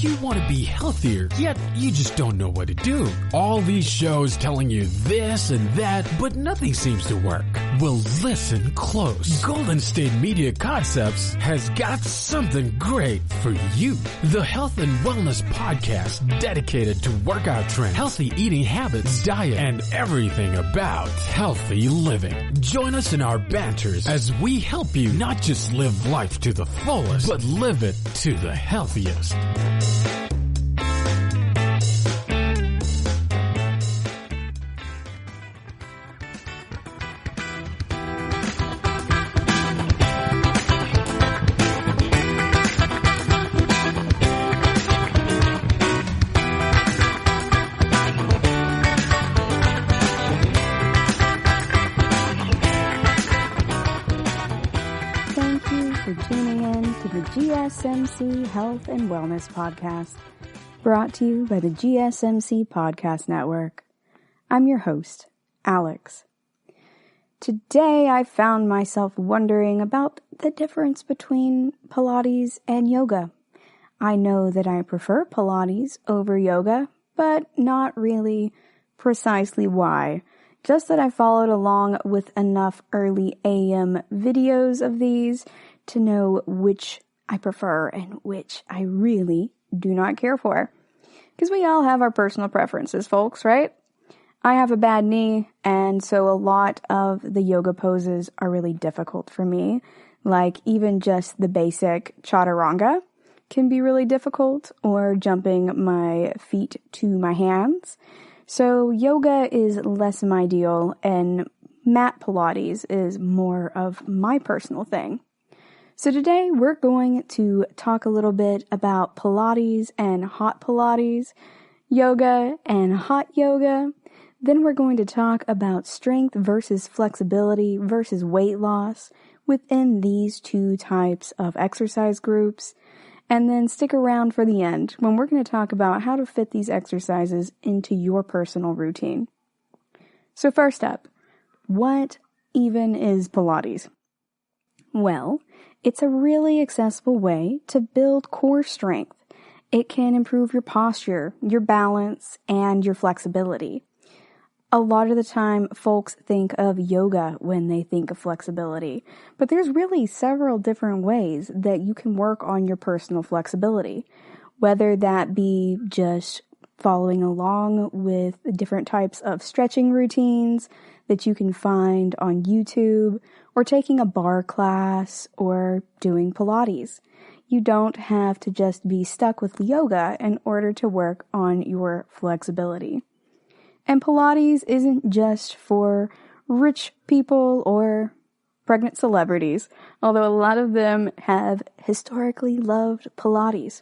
you want to be healthier, yet you just don't know what to do? All these shows telling you this and that, but nothing seems to work. Well, listen close. Golden State Media Concepts has got something great for you. The Health and Wellness Podcast dedicated to workout trends, healthy eating habits, diet, and everything about healthy living. Join us in our banters as we help you not just live life to the fullest, but live it to the healthiest. GSMC Health and Wellness Podcast, brought to you by the GSMC Podcast Network. I'm your host, Alex. Today I found myself wondering about the difference between Pilates and yoga. I know that I prefer Pilates over yoga, but not really precisely why. Just that I followed along with enough early AM videos of these to know which I prefer and which I really do not care for. Because we all have our personal preferences, folks, right? I have a bad knee, and so a lot of the yoga poses are really difficult for me. Like even just the basic chaturanga can be really difficult, or jumping my feet to my hands. So yoga is less my deal, and mat Pilates is more of my personal thing. So today we're going to talk a little bit about Pilates and hot Pilates, yoga and hot yoga. Then we're going to talk about strength versus flexibility versus weight loss within these two types of exercise groups. And then stick around for the end when we're going to talk about how to fit these exercises into your personal routine. So first up, what even is Pilates? Well, it's a really accessible way to build core strength. It can improve your posture, your balance, and your flexibility. A lot of the time, folks think of yoga when they think of flexibility, but there's really several different ways that you can work on your personal flexibility, whether that be just following along with different types of stretching routines that you can find on YouTube, or taking a barre class, or doing Pilates. You don't have to just be stuck with yoga in order to work on your flexibility. And Pilates isn't just for rich people or pregnant celebrities, although a lot of them have historically loved Pilates.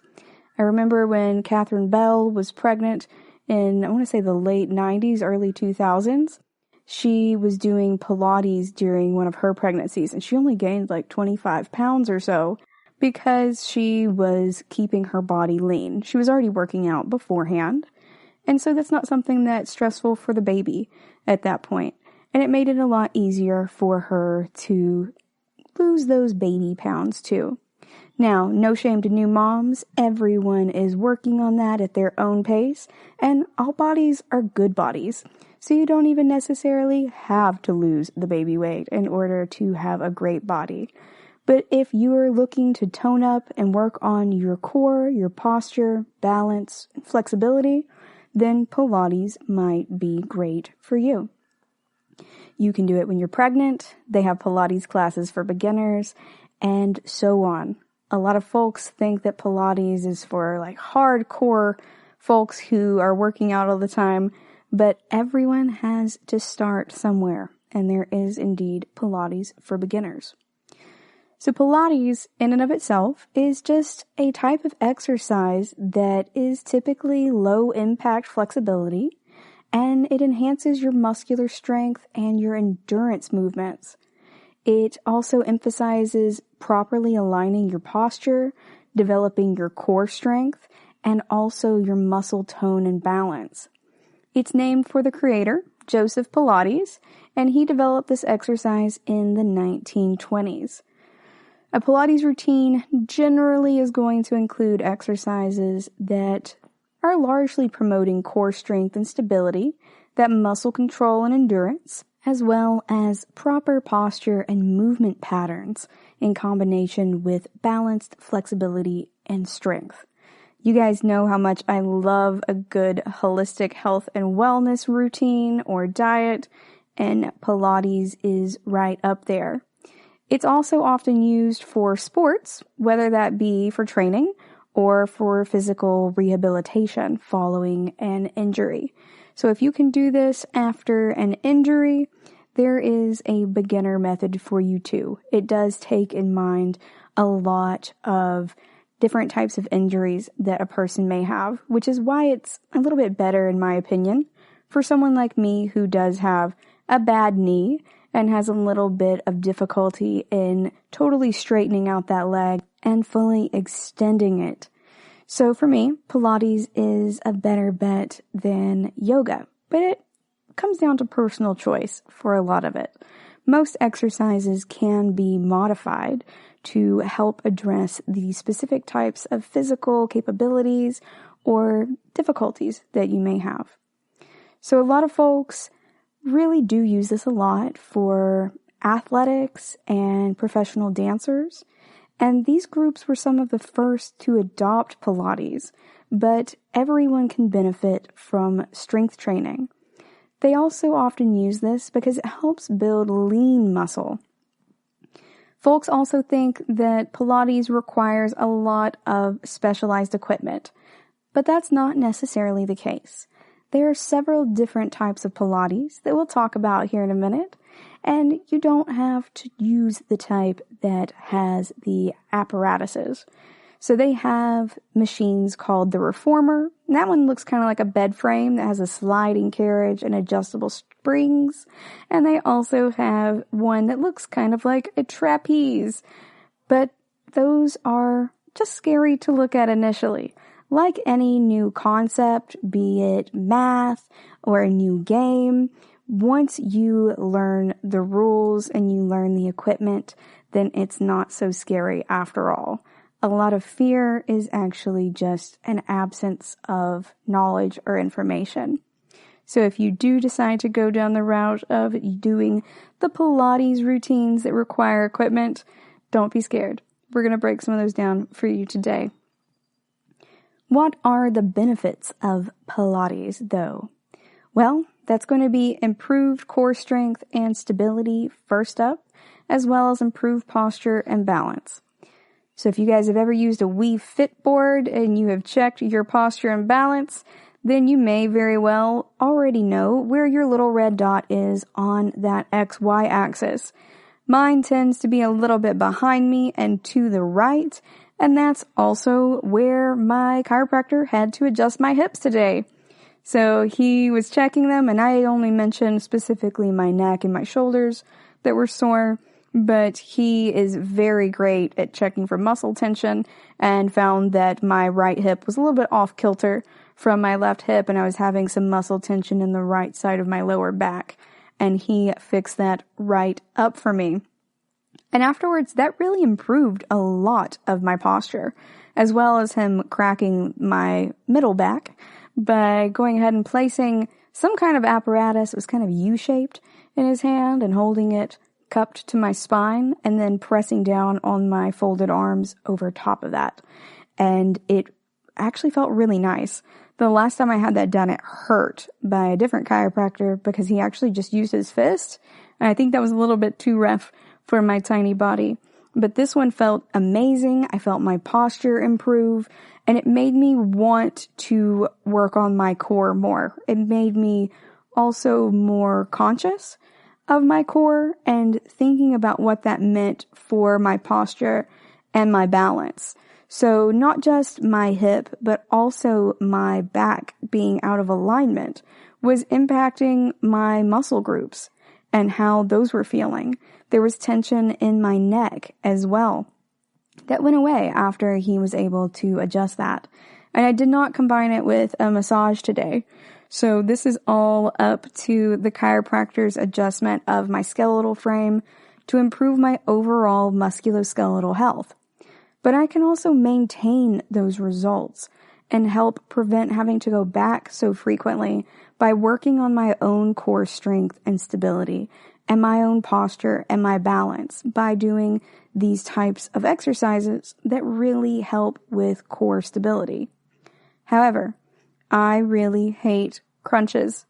I remember when Catherine Bell was pregnant in, I want to say the late 90s, early 2000s. She was doing Pilates during one of her pregnancies, and she only gained like 25 pounds or so because she was keeping her body lean. She was already working out beforehand, and so that's not something that's stressful for the baby at that point. And it made it a lot easier for her to lose those baby pounds too. Now, no shame to new moms. Everyone is working on that at their own pace, and all bodies are good bodies. So you don't even necessarily have to lose the baby weight in order to have a great body. But if you are looking to tone up and work on your core, your posture, balance, and flexibility, then Pilates might be great for you. You can do it when you're pregnant. They have Pilates classes for beginners, and so on. A lot of folks think that Pilates is for like hardcore folks who are working out all the time, but everyone has to start somewhere, and there is indeed Pilates for beginners. So Pilates, in and of itself, is just a type of exercise that is typically low-impact flexibility, and it enhances your muscular strength and your endurance movements. It also emphasizes properly aligning your posture, developing your core strength, and also your muscle tone and balance. It's named for the creator, Joseph Pilates, and he developed this exercise in the 1920s. A Pilates routine generally is going to include exercises that are largely promoting core strength and stability, that muscle control and endurance, as well as proper posture and movement patterns in combination with balanced flexibility and strength. You guys know how much I love a good holistic health and wellness routine or diet, and Pilates is right up there. It's also often used for sports, whether that be for training or for physical rehabilitation following an injury. So if you can do this after an injury, there is a beginner method for you too. It does take in mind a lot of different types of injuries that a person may have, which is why it's a little bit better, in my opinion, for someone like me who does have a bad knee and has a little bit of difficulty in totally straightening out that leg and fully extending it. So for me, Pilates is a better bet than yoga, but it comes down to personal choice for a lot of it. Most exercises can be modified to help address the specific types of physical capabilities or difficulties that you may have. So a lot of folks really do use this a lot for athletics and professional dancers, and these groups were some of the first to adopt Pilates, but everyone can benefit from strength training. They also often use this because it helps build lean muscle. Folks also think that Pilates requires a lot of specialized equipment, but that's not necessarily the case. There are several different types of Pilates that we'll talk about here in a minute, and you don't have to use the type that has the apparatuses. So they have machines called the Reformer, and that one looks kind of like a bed frame that has a sliding carriage and adjustable springs. And they also have one that looks kind of like a trapeze, but those are just scary to look at initially. Like any new concept, be it math or a new game, once you learn the rules and you learn the equipment, then it's not so scary after all. A lot of fear is actually just an absence of knowledge or information. So if you do decide to go down the route of doing the Pilates routines that require equipment, don't be scared. We're going to break some of those down for you today. What are the benefits of Pilates, though? Well, that's going to be improved core strength and stability first up, as well as improved posture and balance. So if you guys have ever used a Wii Fit board and you have checked your posture and balance, then you may very well already know where your little red dot is on that XY axis. Mine tends to be a little bit behind me and to the right, and that's also where my chiropractor had to adjust my hips today. So he was checking them, and I only mentioned specifically my neck and my shoulders that were sore, but he is very great at checking for muscle tension and found that my right hip was a little bit off kilter from my left hip, and I was having some muscle tension in the right side of my lower back, and he fixed that right up for me. And afterwards, that really improved a lot of my posture, as well as him cracking my middle back by going ahead and placing some kind of apparatus. It was kind of U-shaped in his hand and holding it cupped to my spine and then pressing down on my folded arms over top of that. And it actually felt really nice. The last time I had that done, it hurt by a different chiropractor because he actually just used his fist. And I think that was a little bit too rough for my tiny body. But this one felt amazing. I felt my posture improve, and it made me want to work on my core more. It made me also more conscious of my core and thinking about what that meant for my posture and my balance. So not just my hip, but also my back being out of alignment was impacting my muscle groups and how those were feeling. There was tension in my neck as well. That went away after he was able to adjust that. And I did not combine it with a massage today. So this is all up to the chiropractor's adjustment of my skeletal frame to improve my overall musculoskeletal health. But I can also maintain those results and help prevent having to go back so frequently by working on my own core strength and stability and my own posture and my balance by doing these types of exercises that really help with core stability. However, I really hate crunches.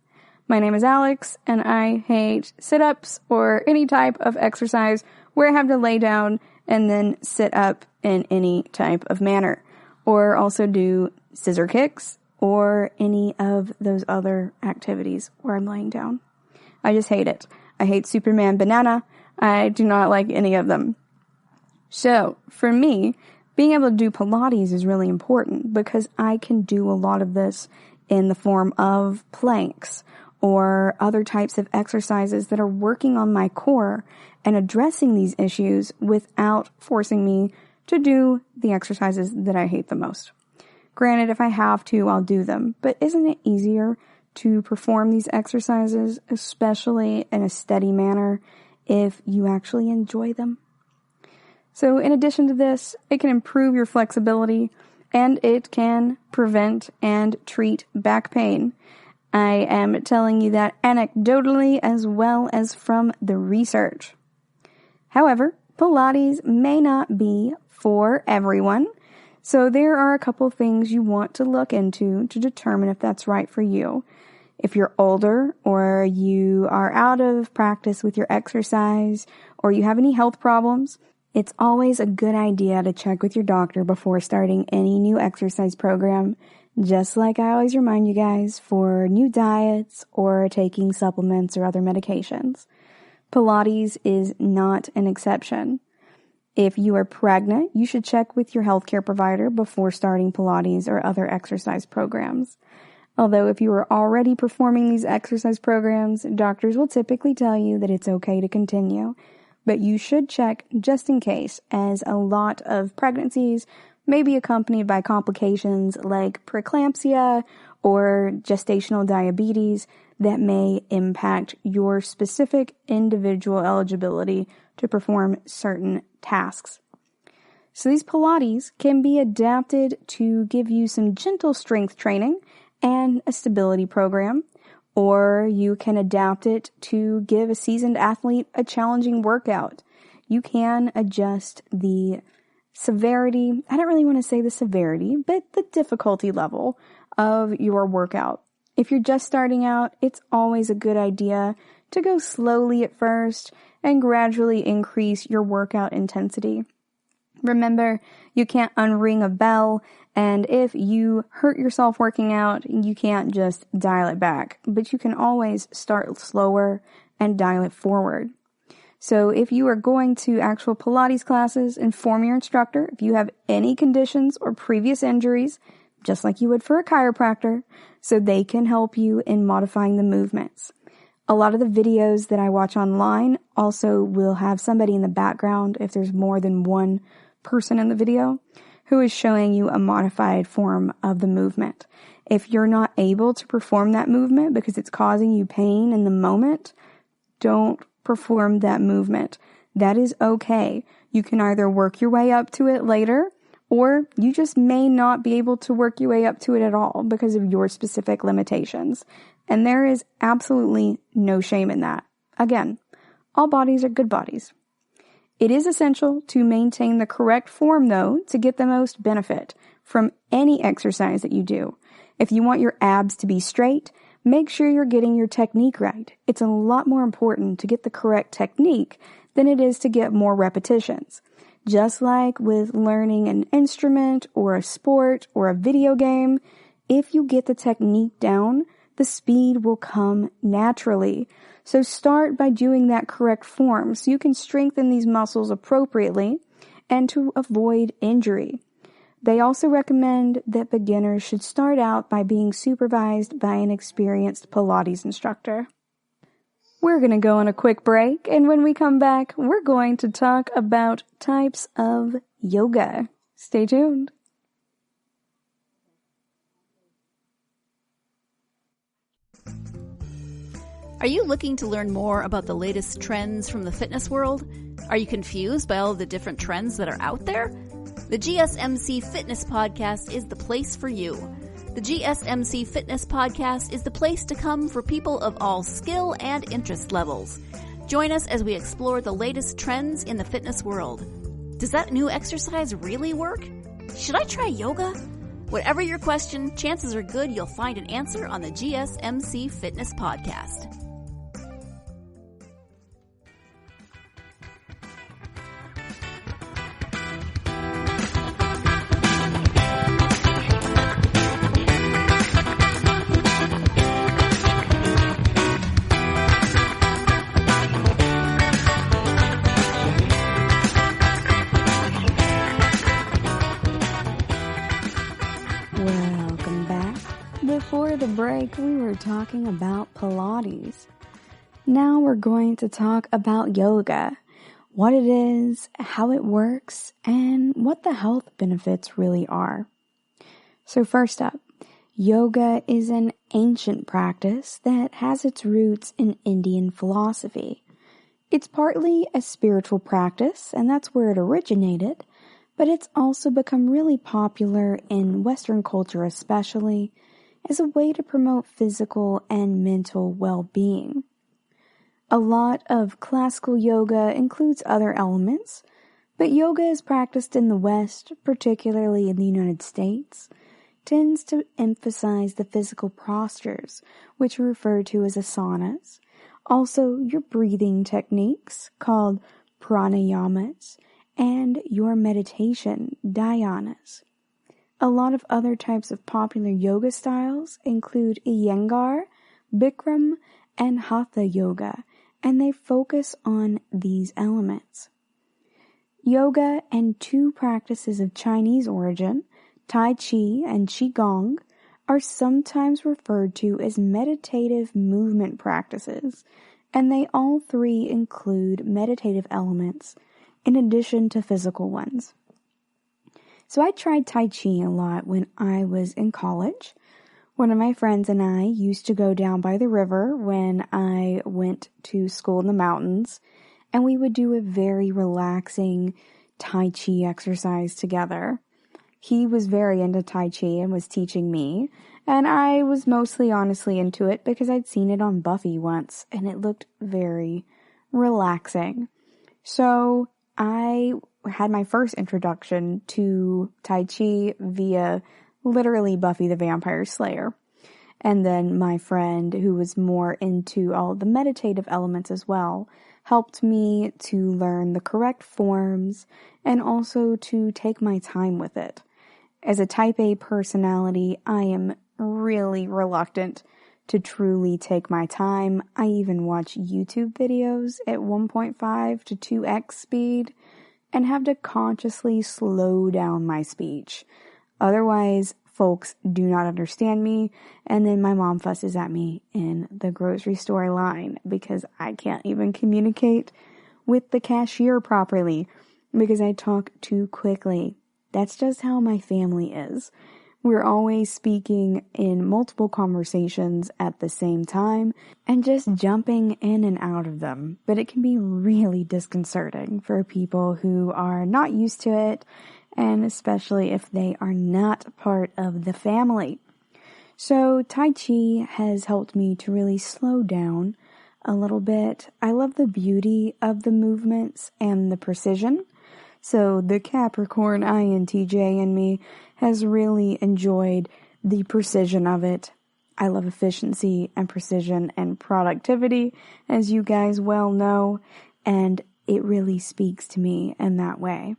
My name is Alex, and I hate sit-ups or any type of exercise where I have to lay down and then sit up in any type of manner, or also do scissor kicks or any of those other activities where I'm laying down. I just hate it. I hate Superman Banana. I do not like any of them. So, for me, being able to do Pilates is really important because I can do a lot of this in the form of planks or other types of exercises that are working on my core and addressing these issues without forcing me to do the exercises that I hate the most. Granted, if I have to, I'll do them, but isn't it easier to perform these exercises, especially in a steady manner, if you actually enjoy them? So in addition to this, it can improve your flexibility and it can prevent and treat back pain. I am telling you that anecdotally as well as from the research. However, Pilates may not be for everyone, so there are a couple things you want to look into to determine if that's right for you. If you're older or you are out of practice with your exercise or you have any health problems, it's always a good idea to check with your doctor before starting any new exercise program, just like I always remind you guys for new diets or taking supplements or other medications. Pilates is not an exception. If you are pregnant, you should check with your healthcare provider before starting Pilates or other exercise programs. Although if you are already performing these exercise programs, doctors will typically tell you that it's okay to continue. But you should check just in case, as a lot of pregnancies may be accompanied by complications like preeclampsia or gestational diabetes that may impact your specific individual eligibility to perform certain tasks. So these Pilates can be adapted to give you some gentle strength training and a stability program, or you can adapt it to give a seasoned athlete a challenging workout. You can adjust the severity, I don't really want to say the severity, but the difficulty level of your workout. If you're just starting out, it's always a good idea to go slowly at first and gradually increase your workout intensity. Remember, you can't unring a bell, and if you hurt yourself working out, you can't just dial it back, but you can always start slower and dial it forward. So if you are going to actual Pilates classes, inform your instructor if you have any conditions or previous injuries, just like you would for a chiropractor, so they can help you in modifying the movements. A lot of the videos that I watch online also will have somebody in the background, if there's more than one person in the video, who is showing you a modified form of the movement. If you're not able to perform that movement because it's causing you pain in the moment, don't perform that movement. That is okay. You can either work your way up to it later, or you just may not be able to work your way up to it at all because of your specific limitations. And there is absolutely no shame in that. Again, all bodies are good bodies. It is essential to maintain the correct form, though, to get the most benefit from any exercise that you do. If you want your abs to be straight, make sure you're getting your technique right. It's a lot more important to get the correct technique than it is to get more repetitions. Just like with learning an instrument or a sport or a video game, if you get the technique down, the speed will come naturally. So start by doing that correct form so you can strengthen these muscles appropriately and to avoid injury. They also recommend that beginners should start out by being supervised by an experienced Pilates instructor. We're going to go on a quick break, and when we come back, we're going to talk about types of yoga. Stay tuned. Are you looking to learn more about the latest trends from the fitness world? Are you confused by all of the different trends that are out there? The GSMC Fitness Podcast is the place for you. The GSMC Fitness Podcast is the place to come for people of all skill and interest levels. Join us as we explore the latest trends in the fitness world. Does that new exercise really work? Should I try yoga? Whatever your question, chances are good you'll find an answer on the GSMC Fitness Podcast. Welcome back. Before the break, we were talking about Pilates. Now we're going to talk about yoga, what it is, how it works, and what the health benefits really are. So first up, yoga is an ancient practice that has its roots in Indian philosophy. It's partly a spiritual practice, and that's where it originated, but it's also become really popular in Western culture especially as a way to promote physical and mental well-being. A lot of classical yoga includes other elements, but yoga is practiced in the West, particularly in the United States, tends to emphasize the physical postures, which are referred to as asanas, also your breathing techniques called pranayamas, and your meditation, dhyanas. A lot of other types of popular yoga styles include Iyengar, Bikram, and Hatha yoga, and they focus on these elements. Yoga and two practices of Chinese origin, Tai Chi and Qigong, are sometimes referred to as meditative movement practices, and they all three include meditative elements in addition to physical ones. So I tried Tai Chi a lot when I was in college. One of my friends and I used to go down by the river when I went to school in the mountains, and we would do a very relaxing Tai Chi exercise together. He was very into Tai Chi and was teaching me, and I was mostly honestly into it because I'd seen it on Buffy once, and it looked very relaxing. So I had my first introduction to Tai Chi via literally Buffy the Vampire Slayer. And then my friend, who was more into all the meditative elements as well, helped me to learn the correct forms and also to take my time with it. As a type A personality, I am really reluctant to truly take my time. I even watch YouTube videos at 1.5 to 2x speed and have to consciously slow down my speech. Otherwise, folks do not understand me, and then my mom fusses at me in the grocery store line because I can't even communicate with the cashier properly because I talk too quickly. That's just how my family is. We're always speaking in multiple conversations at the same time and just jumping in and out of them. But it can be really disconcerting for people who are not used to it, and especially if they are not part of the family. So Tai Chi has helped me to really slow down a little bit. I love the beauty of the movements and the precision. So the Capricorn INTJ in me has really enjoyed the precision of it. I love efficiency and precision and productivity, as you guys well know, and it really speaks to me in that way.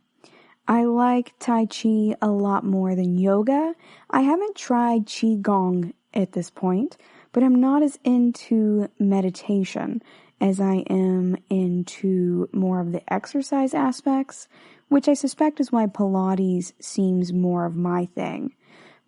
I like Tai Chi a lot more than yoga. I haven't tried Qigong at this point, but I'm not as into meditation as I am into more of the exercise aspects, which I suspect is why Pilates seems more of my thing.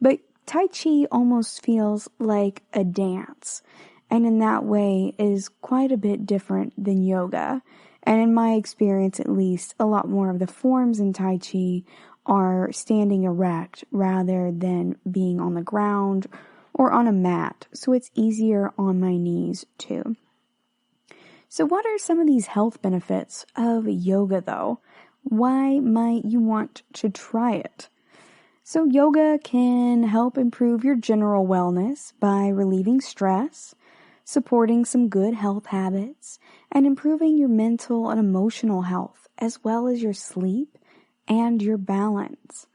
But Tai Chi almost feels like a dance, and in that way is quite a bit different than yoga. And in my experience, at least, a lot more of the forms in Tai Chi are standing erect rather than being on the ground or on a mat, so it's easier on my knees too. So what are some of these health benefits of yoga though? Why might you want to try it? So yoga can help improve your general wellness by relieving stress, supporting some good health habits, and improving your mental and emotional health, as well as your sleep and your balance.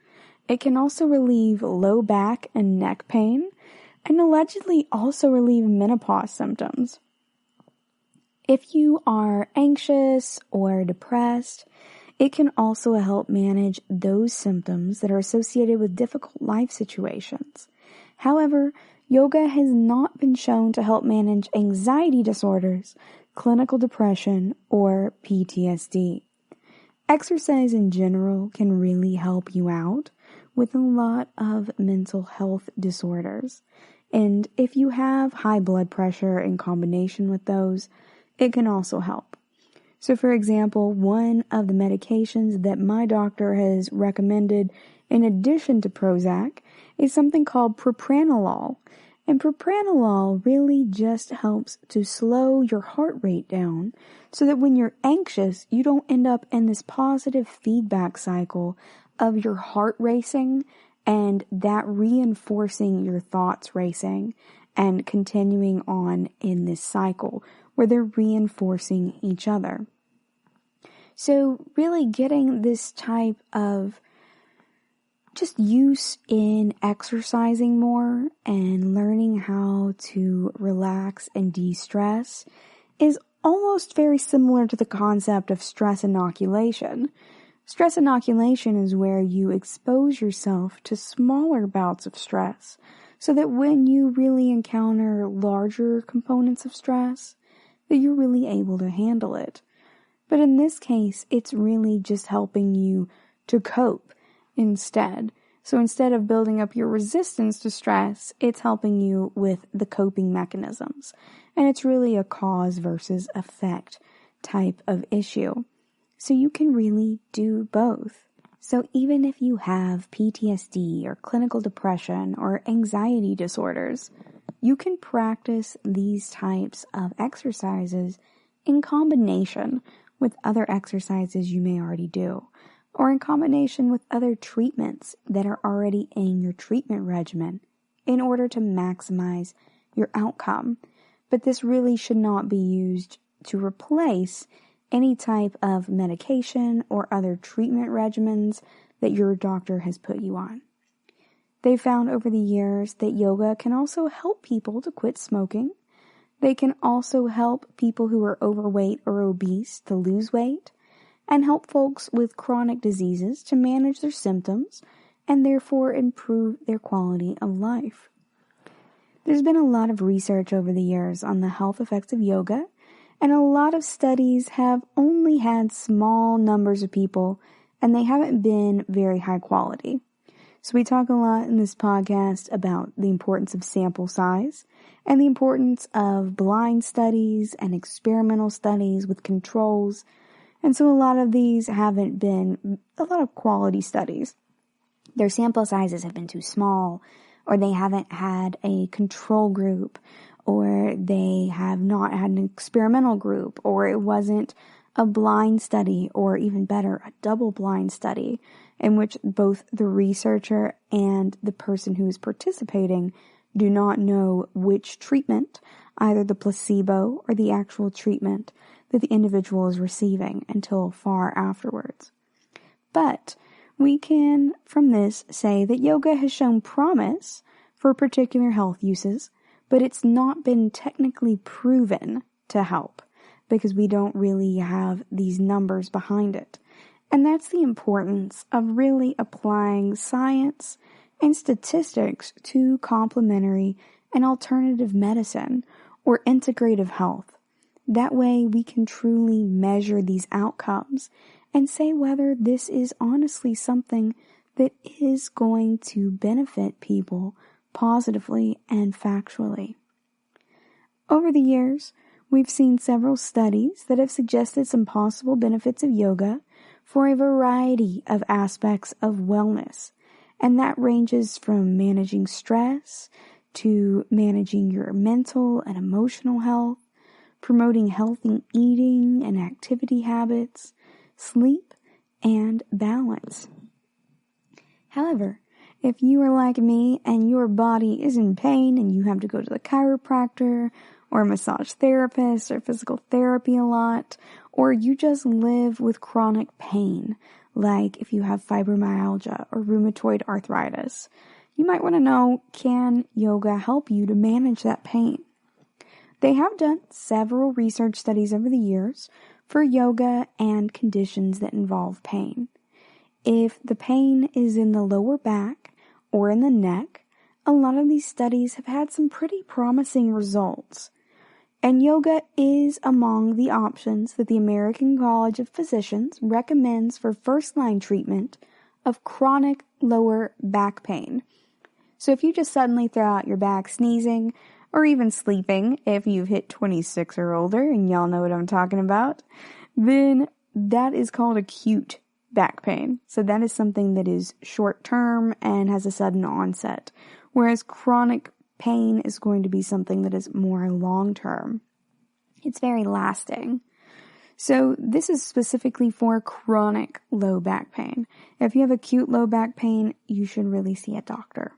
It can also relieve low back and neck pain, and allegedly also relieve menopause symptoms. If you are anxious or depressed, it can also help manage those symptoms that are associated with difficult life situations. However, yoga has not been shown to help manage anxiety disorders, clinical depression, or PTSD. Exercise in general can really help you out with a lot of mental health disorders. And if you have high blood pressure in combination with those, it can also help. So for example, one of the medications that my doctor has recommended in addition to Prozac is something called propranolol. And propranolol really just helps to slow your heart rate down so that when you're anxious, you don't end up in this positive feedback cycle of your heart racing and that reinforcing your thoughts racing and continuing on in this cycle where they're reinforcing each other. So really getting this type of just use in exercising more and learning how to relax and de-stress is almost very similar to the concept of stress inoculation. Stress inoculation is where you expose yourself to smaller bouts of stress so that when you really encounter larger components of stress, that you're really able to handle it. But in this case, it's really just helping you to cope instead. So instead of building up your resistance to stress, it's helping you with the coping mechanisms. And it's really a cause versus effect type of issue. So you can really do both. So even if you have PTSD or clinical depression or anxiety disorders, you can practice these types of exercises in combination with other exercises you may already do, or in combination with other treatments that are already in your treatment regimen in order to maximize your outcome. But this really should not be used to replace any type of medication or other treatment regimens that your doctor has put you on. They found over the years that yoga can also help people to quit smoking. They can also help people who are overweight or obese to lose weight, and help folks with chronic diseases to manage their symptoms and therefore improve their quality of life. There's been a lot of research over the years on the health effects of yoga, and a lot of studies have only had small numbers of people, and they haven't been very high quality. So we talk a lot in this podcast about the importance of sample size and the importance of blind studies and experimental studies with controls. And so a lot of these haven't been a lot of quality studies. Their sample sizes have been too small, or they haven't had a control group, or they have not had an experimental group, or it wasn't a blind study, or even better, a double-blind study in which both the researcher and the person who is participating do not know which treatment, either the placebo or the actual treatment, that the individual is receiving until far afterwards. But we can, from this, say that yoga has shown promise for particular health uses, but it's not been technically proven to help because we don't really have these numbers behind it. And that's the importance of really applying science and statistics to complementary and alternative medicine or integrative health. That way we can truly measure these outcomes and say whether this is honestly something that is going to benefit people positively and factually. Over the years, we've seen several studies that have suggested some possible benefits of yoga for a variety of aspects of wellness, and that ranges from managing stress to managing your mental and emotional health, promoting healthy eating and activity habits, sleep, and balance. However, if you are like me and your body is in pain and you have to go to the chiropractor or a massage therapist or physical therapy a lot, or you just live with chronic pain, like if you have fibromyalgia or rheumatoid arthritis, you might want to know, can yoga help you to manage that pain? They have done several research studies over the years for yoga and conditions that involve pain. If the pain is in the lower back or in the neck, a lot of these studies have had some pretty promising results. And yoga is among the options that the American College of Physicians recommends for first-line treatment of chronic lower back pain. So if you just suddenly throw out your back sneezing, or even sleeping, if you've hit 26 or older, and y'all know what I'm talking about, then that is called acute back pain. So that is something that is short-term and has a sudden onset, whereas chronic pain is going to be something that is more long-term. It's very lasting. So this is specifically for chronic low back pain. If you have acute low back pain, you should really see a doctor.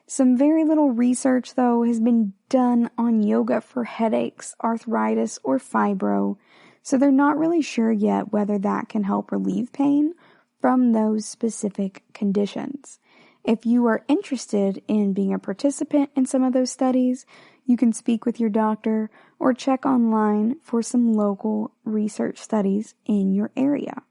Some very little research, though, has been done on yoga for headaches, arthritis, or fibro, so they're not really sure yet whether that can help relieve pain from those specific conditions. If you are interested in being a participant in some of those studies, you can speak with your doctor or check online for some local research studies in your area.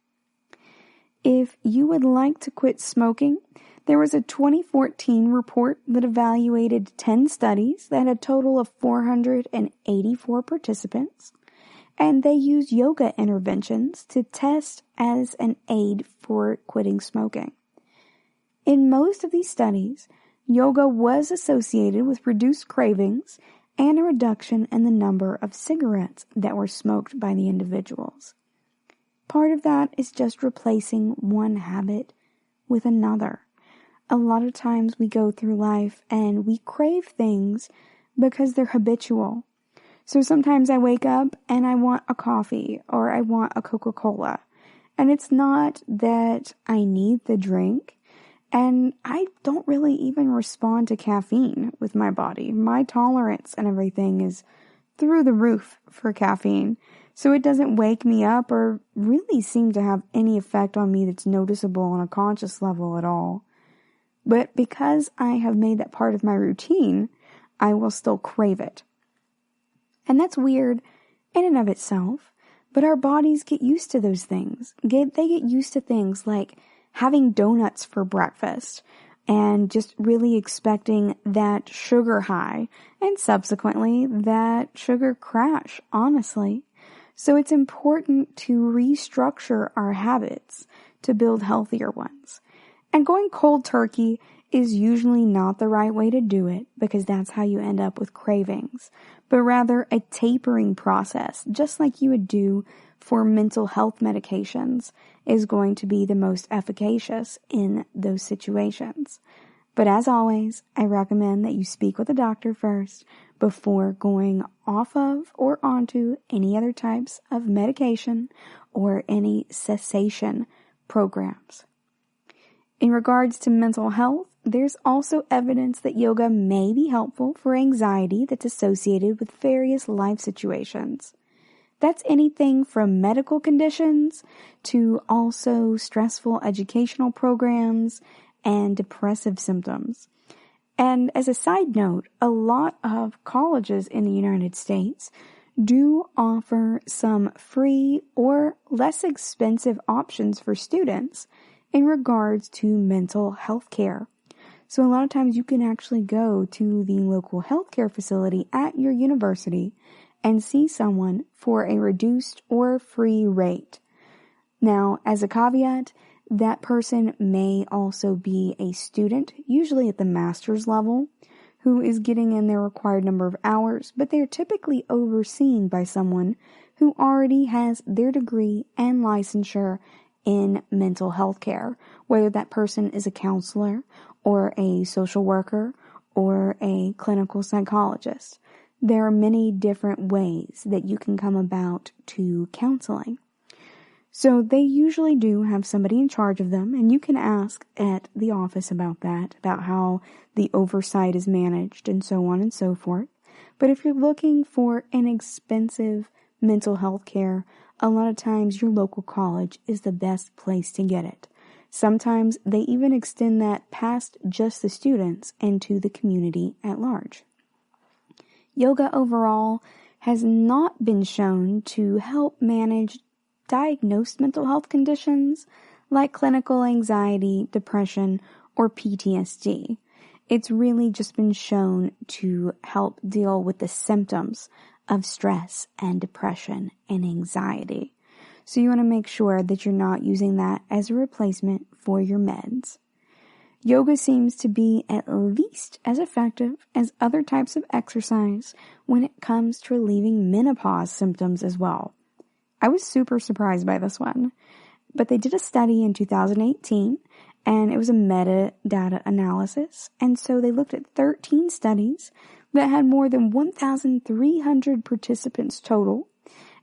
If you would like to quit smoking, there was a 2014 report that evaluated 10 studies that had a total of 484 participants, and they used yoga interventions to test as an aid for quitting smoking. In most of these studies, yoga was associated with reduced cravings and a reduction in the number of cigarettes that were smoked by the individuals. Part of that is just replacing one habit with another. A lot of times we go through life and we crave things because they're habitual. So sometimes I wake up and I want a coffee or I want a Coca-Cola. And it's not that I need the drink. And I don't really even respond to caffeine with my body. My tolerance and everything is through the roof for caffeine. So it doesn't wake me up or really seem to have any effect on me that's noticeable on a conscious level at all. But because I have made that part of my routine, I will still crave it. And that's weird in and of itself, but our bodies get used to those things. They get used to things like having donuts for breakfast and just really expecting that sugar high and subsequently that sugar crash, honestly. So it's important to restructure our habits to build healthier ones. And going cold turkey is usually not the right way to do it because that's how you end up with cravings, but rather a tapering process, just like you would do for mental health medications, is going to be the most efficacious in those situations. But as always, I recommend that you speak with a doctor first before going off of or onto any other types of medication or any cessation programs. In regards to mental health, there's also evidence that yoga may be helpful for anxiety that's associated with various life situations. That's anything from medical conditions to also stressful educational programs and depressive symptoms. And as a side note, a lot of colleges in the United States do offer some free or less expensive options for students in regards to mental health care. So a lot of times you can actually go to the local healthcare facility at your university and see someone for a reduced or free rate. Now, as a caveat, that person may also be a student, usually at the master's level, who is getting in their required number of hours, but they're typically overseen by someone who already has their degree and licensure in mental health care, whether that person is a counselor or a social worker or a clinical psychologist. There are many different ways that you can come about to counseling. So they usually do have somebody in charge of them, and you can ask at the office about that, about how the oversight is managed and so on and so forth. But if you're looking for inexpensive mental health care, a lot of times your local college is the best place to get it. Sometimes they even extend that past just the students and to the community at large. Yoga overall has not been shown to help manage diagnosed mental health conditions like clinical anxiety, depression, or PTSD. It's really just been shown to help deal with the symptoms of stress and depression and anxiety. So you want to make sure that you're not using that as a replacement for your meds. Yoga seems to be at least as effective as other types of exercise when it comes to relieving menopause symptoms as well. I was super surprised by this one, but they did a study in 2018, and it was a meta-data analysis, and so they looked at 13 studies that had more than 1,300 participants total,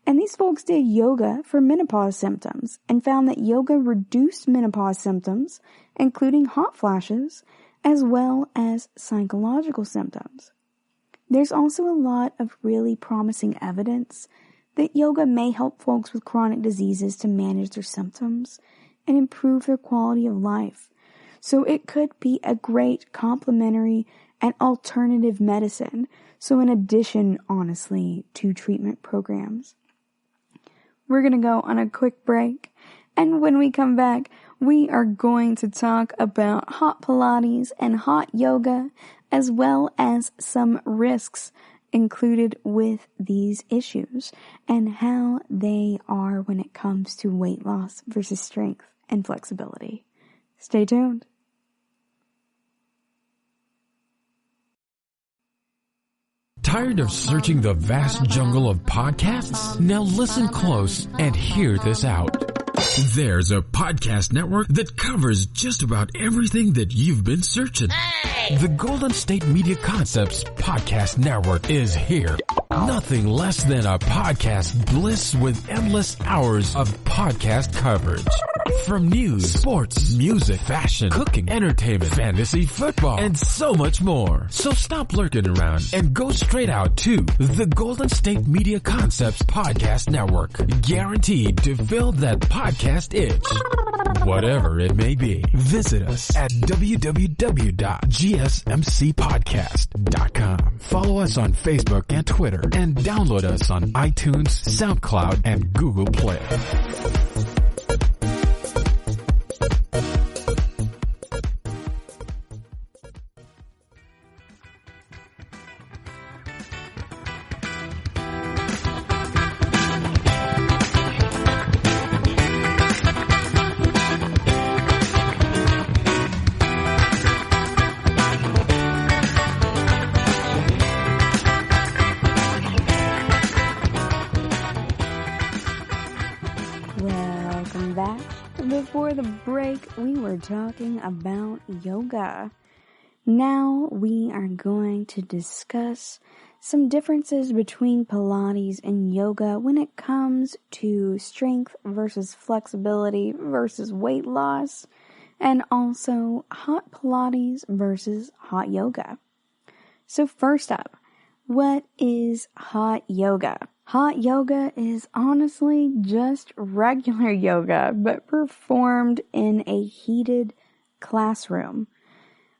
and these folks did yoga for menopause symptoms and found that yoga reduced menopause symptoms, including hot flashes, as well as psychological symptoms. There's also a lot of really promising evidence that yoga may help folks with chronic diseases to manage their symptoms and improve their quality of life. So it could be a great complementary and alternative medicine. So in addition, honestly, to treatment programs. We're going to go on a quick break. And when we come back, we are going to talk about hot Pilates and hot yoga, as well as some risks included with these issues and how they are when it comes to weight loss versus strength and flexibility. Stay tuned. Tired of searching the vast jungle of podcasts? Now listen close and hear this out. There's a podcast network that covers just about everything that you've been searching. Hey! The Golden State Media Concepts Podcast Network is here. Nothing less than a podcast bliss with endless hours of podcast coverage. From news, sports, music, fashion, cooking, entertainment, fantasy, football, and so much more. So stop lurking around and go straight out to the Golden State Media Concepts Podcast Network. Guaranteed to fill that podcast itch. Whatever it may be. Visit us at www.gsmcpodcast.com. Follow us on Facebook and Twitter, and download us on iTunes, SoundCloud, and Google Play. Before the break, we were talking about yoga. Now we are going to discuss some differences between Pilates and yoga when it comes to strength versus flexibility versus weight loss, and also hot Pilates versus hot yoga. So first up, what is hot yoga? Hot yoga is honestly just regular yoga, but performed in a heated classroom.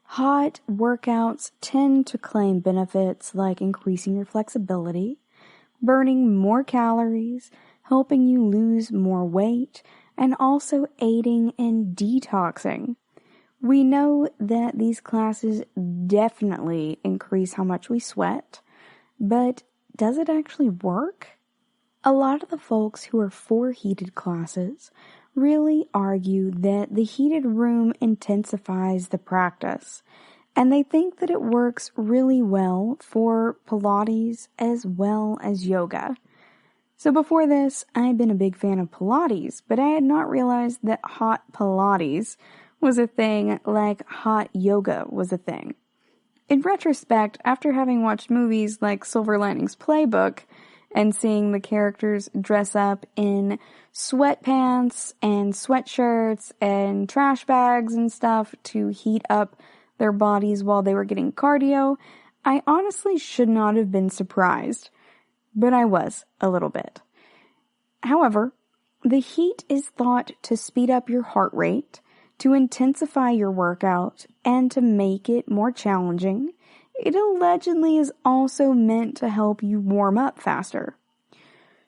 Hot workouts tend to claim benefits like increasing your flexibility, burning more calories, helping you lose more weight, and also aiding in detoxing. We know that these classes definitely increase how much we sweat, but does it actually work? A lot of the folks who are for heated classes really argue that the heated room intensifies the practice, and they think that it works really well for Pilates as well as yoga. So before this, I had been a big fan of Pilates, but I had not realized that hot Pilates was a thing like hot yoga was a thing. in retrospect, after having watched movies like Silver Linings Playbook and seeing the characters dress up in sweatpants and sweatshirts and trash bags and stuff to heat up their bodies while they were getting cardio, I honestly should not have been surprised, but I was a little bit. However, the heat is thought to speed up your heart rate, to intensify your workout, and to make it more challenging. It allegedly is also meant to help you warm up faster.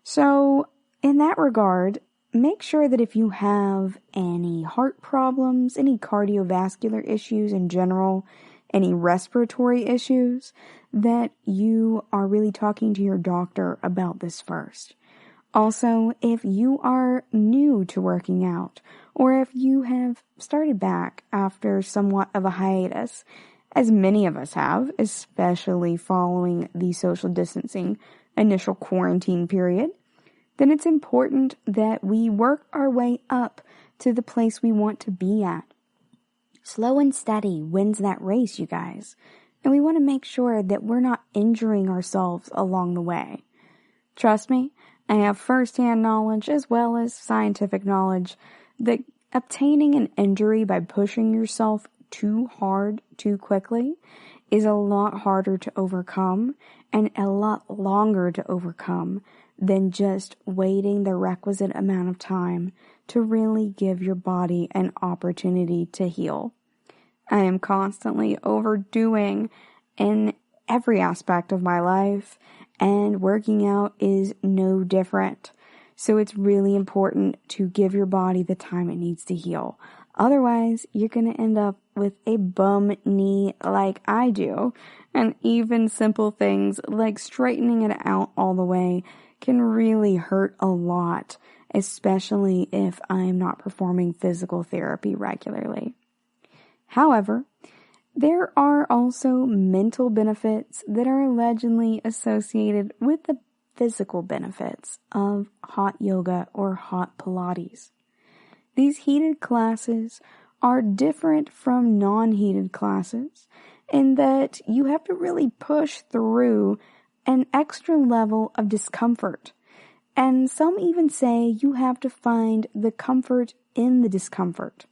So, in that regard, make sure that if you have any heart problems, any cardiovascular issues in general, any respiratory issues, that you are really talking to your doctor about this first. Also, if you are new to working out, or if you have started back after somewhat of a hiatus, as many of us have, especially following the social distancing initial quarantine period, then it's important that we work our way up to the place we want to be at. Slow and steady wins that race, you guys, and we want to make sure that we're not injuring ourselves along the way. Trust me, I have first-hand knowledge as well as scientific knowledge that obtaining an injury by pushing yourself too hard, too quickly, is a lot harder to overcome and a lot longer to overcome than just waiting the requisite amount of time to really give your body an opportunity to heal. I am constantly overdoing in every aspect of my life, and working out is no different. So it's really important to give your body the time it needs to heal. Otherwise, you're going to end up with a bum knee like I do. And even simple things like straightening it out all the way can really hurt a lot, especially if I'm not performing physical therapy regularly. However, there are also mental benefits that are allegedly associated with the physical benefits of hot yoga or hot Pilates. These heated classes are different from non-heated classes in that you have to really push through an extra level of discomfort. And some even say you have to find the comfort in the discomfort.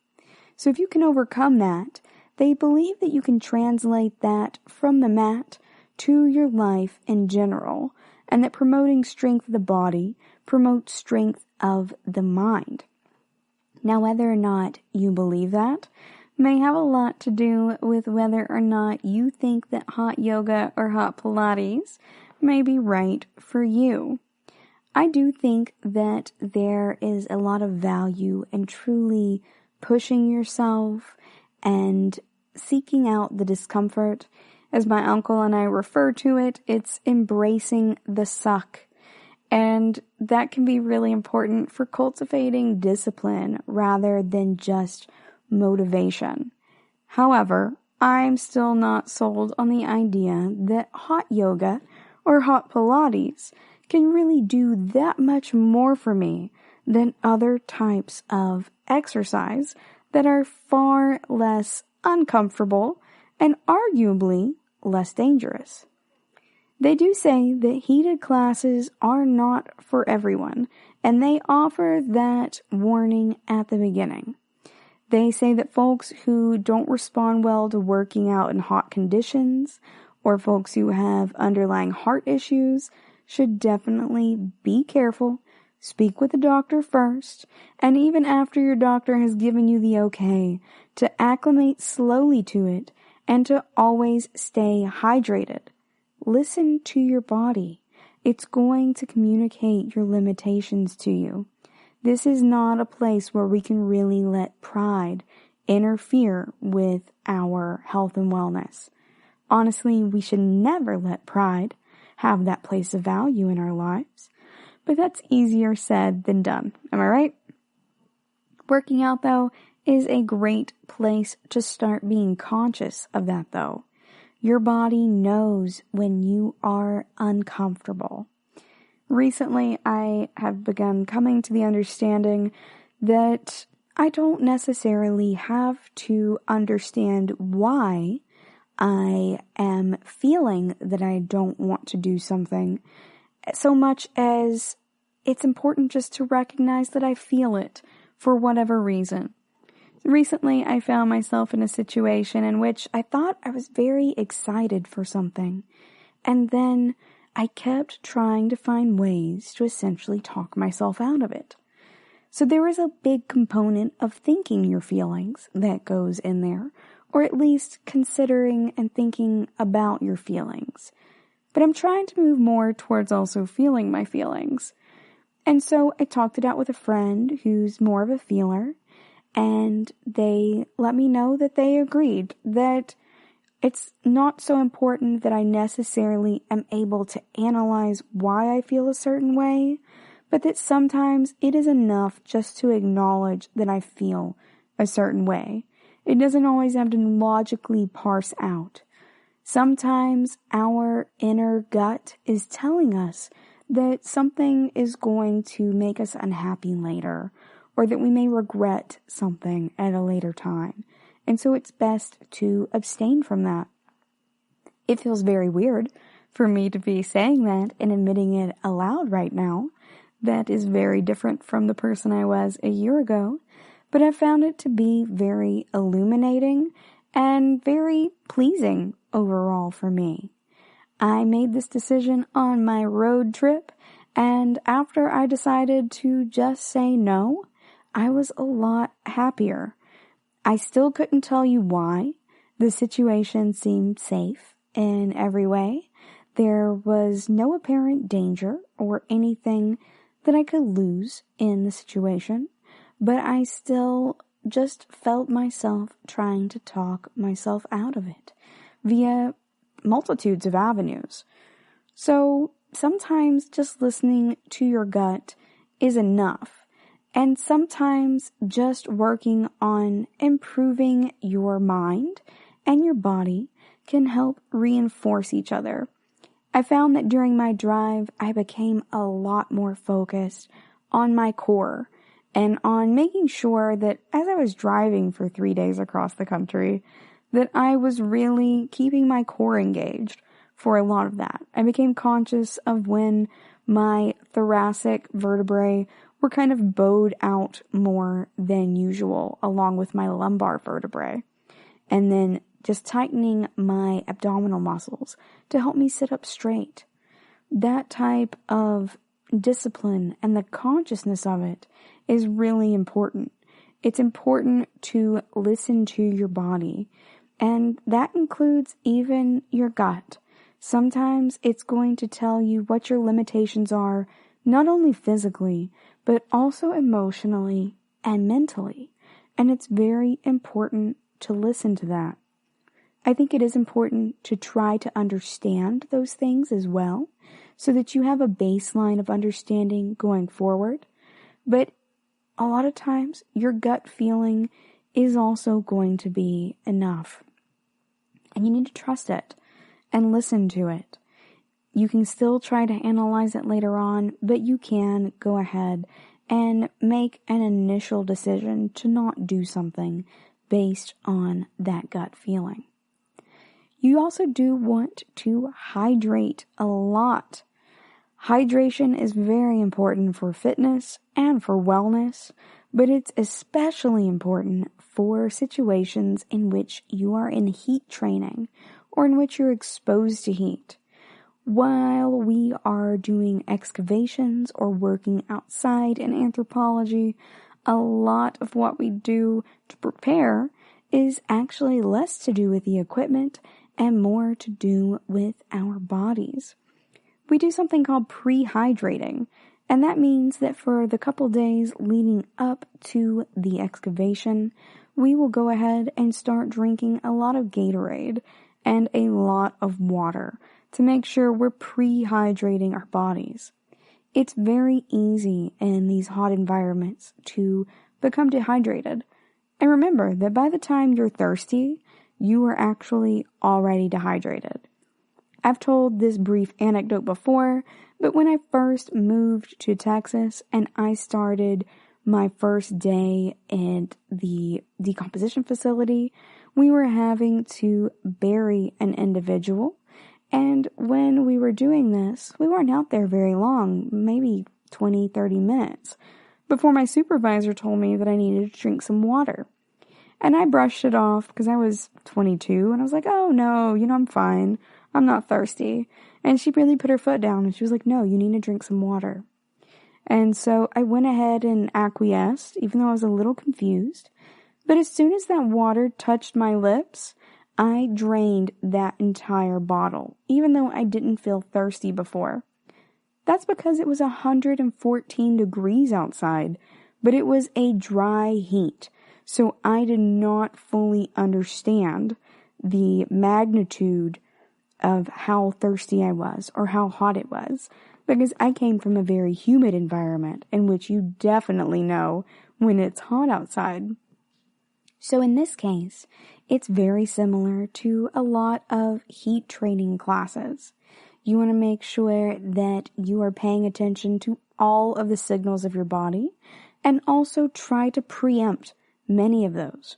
So if you can overcome that, they believe that you can translate that from the mat to your life in general, and that promoting strength of the body promotes strength of the mind. Now, whether or not you believe that may have a lot to do with whether or not you think that hot yoga or hot Pilates may be right for you. I do think that there is a lot of value in truly pushing yourself and seeking out the discomfort. As my uncle and I refer to it, it's embracing the suck. And that can be really important for cultivating discipline rather than just motivation. However, I'm still not sold on the idea that hot yoga or hot Pilates can really do that much more for me than other types of exercise that are far less uncomfortable and arguably less dangerous. They do say that heated classes are not for everyone, and they offer that warning at the beginning. They say that folks who don't respond well to working out in hot conditions, or folks who have underlying heart issues, should definitely be careful, speak with the doctor first, and even after your doctor has given you the okay, to acclimate slowly to it and to always stay hydrated. Listen to your body. It's going to communicate your limitations to you. This is not a place where we can really let pride interfere with our health and wellness. Honestly, we should never let pride have that place of value in our lives. But that's easier said than done. Am I right? Working out, though, is a great place to start being conscious of that, though. Your body knows when you are uncomfortable. Recently, I have begun coming to the understanding that I don't necessarily have to understand why I am feeling that I don't want to do something, so much as it's important just to recognize that I feel it for whatever reason. Recently, I found myself in a situation in which I thought I was very excited for something, and then I kept trying to find ways to essentially talk myself out of it. So there is a big component of thinking your feelings that goes in there, or at least considering and thinking about your feelings. But I'm trying to move more towards also feeling my feelings. And so I talked it out with a friend who's more of a feeler, and they let me know that they agreed that it's not so important that I necessarily am able to analyze why I feel a certain way, but that sometimes it is enough just to acknowledge that I feel a certain way. It doesn't always have to logically parse out. Sometimes our inner gut is telling us that something is going to make us unhappy later, or that we may regret something at a later time. And so it's best to abstain from that. It feels very weird for me to be saying that and admitting it aloud right now. That is very different from the person I was a year ago, but I found it to be very illuminating and very pleasing overall for me. I made this decision on my road trip, and after I decided to just say no, I was a lot happier. I still couldn't tell you why. The situation seemed safe in every way. There was no apparent danger or anything that I could lose in the situation, but I still just felt myself trying to talk myself out of it via multitudes of avenues. So sometimes just listening to your gut is enough. And sometimes just working on improving your mind and your body can help reinforce each other. I found that during my drive, I became a lot more focused on my core and on making sure that as I was driving for 3 days across the country, that I was really keeping my core engaged for a lot of that. I became conscious of when my thoracic vertebrae were kind of bowed out more than usual, along with my lumbar vertebrae. And then just tightening my abdominal muscles to help me sit up straight. That type of discipline and the consciousness of it is really important. It's important to listen to your body, and that includes even your gut. Sometimes it's going to tell you what your limitations are, not only physically, but also emotionally and mentally. And it's very important to listen to that. I think it is important to try to understand those things as well, so that you have a baseline of understanding going forward. But a lot of times, your gut feeling is also going to be enough. And you need to trust it and listen to it. You can still try to analyze it later on, but you can go ahead and make an initial decision to not do something based on that gut feeling. You also do want to hydrate a lot. Hydration is very important for fitness and for wellness, but it's especially important for situations in which you are in heat training or in which you're exposed to heat. While we are doing excavations or working outside in anthropology, a lot of what we do to prepare is actually less to do with the equipment and more to do with our bodies. We do something called pre-hydrating, and that means that for the couple days leading up to the excavation, we will go ahead and start drinking a lot of Gatorade and a lot of water to make sure we're pre-hydrating our bodies. It's very easy in these hot environments to become dehydrated. And remember that by the time you're thirsty, you are actually already dehydrated. I've told this brief anecdote before, but when I first moved to Texas and I started my first day at the decomposition facility, we were having to bury an individual. And when we were doing this, we weren't out there very long, maybe 20, 30 minutes, before my supervisor told me that I needed to drink some water. And I brushed it off because I was 22, and I was like, oh no, I'm fine. I'm not thirsty. And she really put her foot down, and she was like, no, you need to drink some water. And so I went ahead and acquiesced, even though I was a little confused. But as soon as that water touched my lips, I drained that entire bottle, even though I didn't feel thirsty before. That's because it was 114 degrees outside, but it was a dry heat, so I did not fully understand the magnitude of how thirsty I was or how hot it was, because I came from a very humid environment in which you definitely know when it's hot outside. So in this case, it's very similar to a lot of heat training classes. You want to make sure that you are paying attention to all of the signals of your body and also try to preempt many of those.